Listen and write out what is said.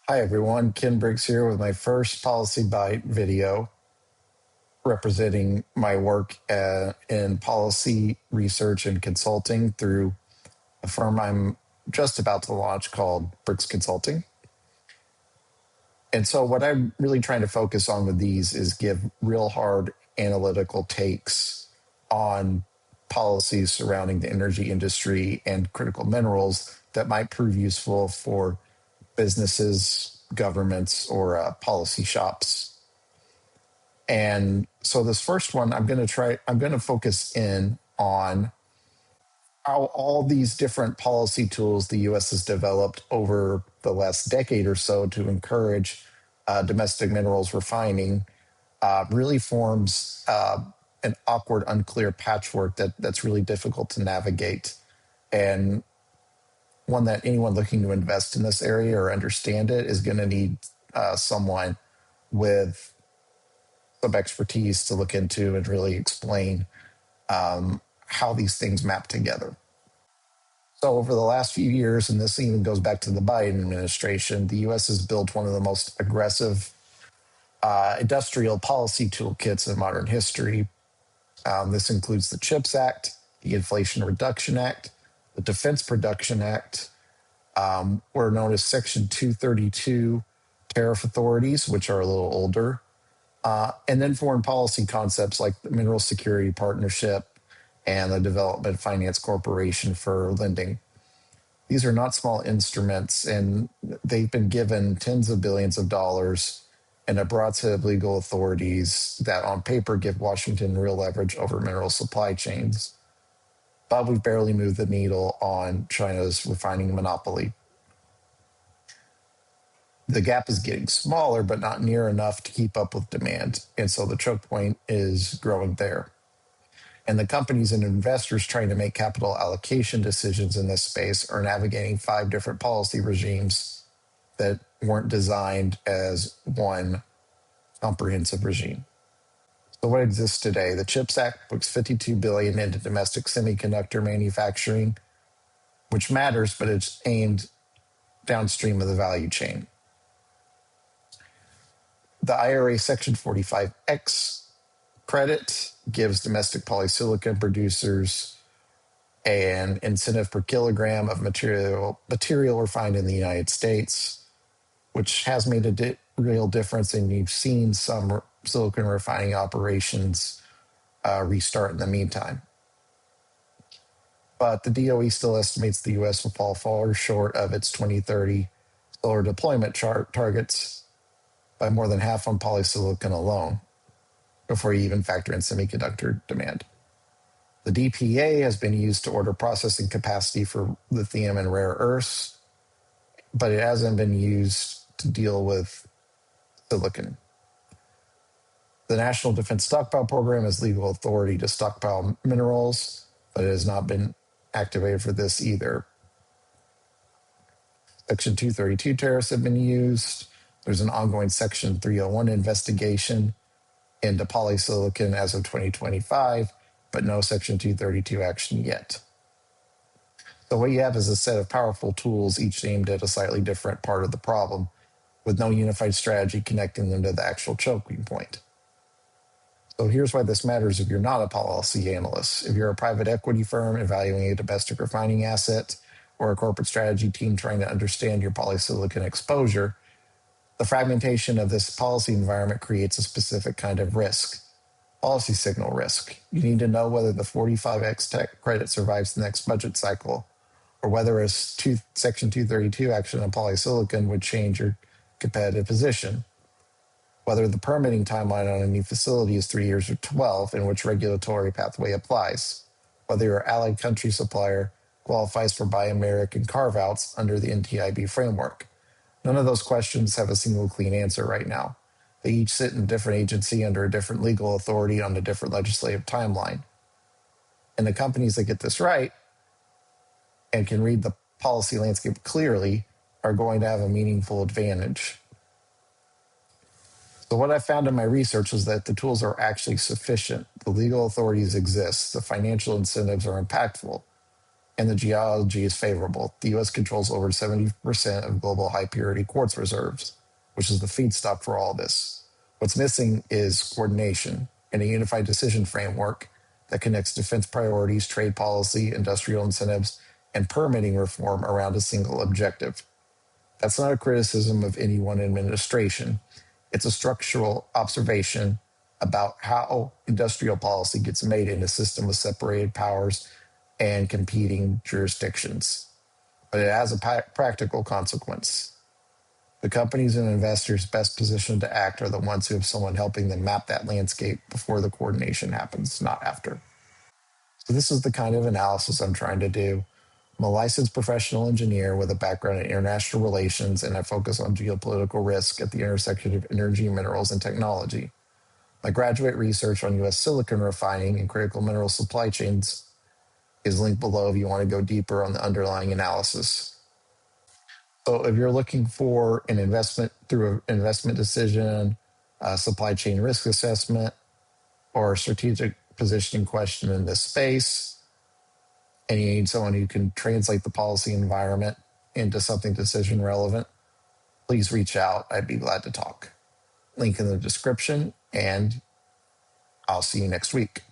Hi, everyone. Ken Briggs here with my first Policy Bite video representing my work in policy research and consulting through a firm I'm just about to launch called Briggs Consulting. And so, what I'm really trying to focus on with these is give real hard analytical takes on policies surrounding the energy industry and critical minerals that might prove useful for businesses, governments, or policy shops. And so this first one, I'm going to focus in on how all these different policy tools the US has developed over the last decade or so to encourage domestic minerals refining really forms an awkward, unclear patchwork that's really difficult to navigate. And one that anyone looking to invest in this area or understand it is going to need someone with some expertise to look into and really explain how these things map together. So over the last few years, and this even goes back to the Biden administration, the U.S. has built one of the most aggressive industrial policy toolkits in modern history. This includes the CHIPS Act, the Inflation Reduction Act, the Defense Production Act, were known as Section 232 tariff authorities, which are a little older, and then foreign policy concepts like the Mineral Security Partnership and the Development Finance Corporation for lending. These are not small instruments, and they've been given tens of billions of dollars and a broad set of legal authorities that on paper give Washington real leverage over mineral supply chains. But we've barely moved the needle on China's refining monopoly. The gap is getting smaller, but not near enough to keep up with demand. And so the choke point is growing there. And the companies and investors trying to make capital allocation decisions in this space are navigating 5 different policy regimes that weren't designed as one comprehensive regime. So what exists today? The CHIPS Act puts $52 billion into domestic semiconductor manufacturing, which matters, but it's aimed downstream of the value chain. The IRA Section 45X credit gives domestic polysilicon producers an incentive per kilogram of material refined in the United States, which has made a real difference. And you've seen some silicon refining operations restart in the meantime. But the DOE still estimates the U.S. will fall far short of its 2030 solar deployment targets by more than half on polysilicon alone, before you even factor in semiconductor demand. The DPA has been used to order processing capacity for lithium and rare earths, but it hasn't been used to deal with silicon. The National Defense Stockpile Program has legal authority to stockpile minerals, but it has not been activated for this either. Section 232 tariffs have been used. There's an ongoing Section 301 investigation into polysilicon as of 2025, but no Section 232 action yet. So what you have is a set of powerful tools, each aimed at a slightly different part of the problem, with no unified strategy connecting them to the actual choking point. So here's why this matters if you're not a policy analyst. If you're a private equity firm evaluating a domestic refining asset, or a corporate strategy team trying to understand your polysilicon exposure, the fragmentation of this policy environment creates a specific kind of risk, policy signal risk. You need to know whether the 45X tech credit survives the next budget cycle, or whether a Section 232 action on polysilicon would change your competitive position, whether the permitting timeline on a new facility is 3 years or 12, and which regulatory pathway applies, whether your allied country supplier qualifies for Buy American carve-outs under the NTIB framework. None of those questions have a single clean answer right now. They each sit in a different agency under a different legal authority on a different legislative timeline. And the companies that get this right and can read the policy landscape clearly are going to have a meaningful advantage. So what I found in my research was that the tools are actually sufficient. The legal authorities exist. The financial incentives are impactful. and the geology is favorable. The U.S. controls over 70% of global high purity quartz reserves, which is the feedstock for all this. What's missing is coordination and a unified decision framework that connects defense priorities, trade policy, industrial incentives, and permitting reform around a single objective. That's not a criticism of any one administration. It's a structural observation about how industrial policy gets made in a system of separated powers and competing jurisdictions. But it has a practical consequence. The companies and investors best positioned to act are the ones who have someone helping them map that landscape before the coordination happens, not after. So this is the kind of analysis I'm trying to do. I'm a licensed professional engineer with a background in international relations, and I focus on geopolitical risk at the intersection of energy, minerals, and technology. My graduate research on U.S. silicon refining and critical mineral supply chains is linked below if you want to go deeper on the underlying analysis. So if you're looking for an investment through an investment decision, a supply chain risk assessment, or a strategic positioning question in this space, and you need someone who can translate the policy environment into something decision relevant, please reach out. I'd be glad to talk. Link in the description, and I'll see you next week.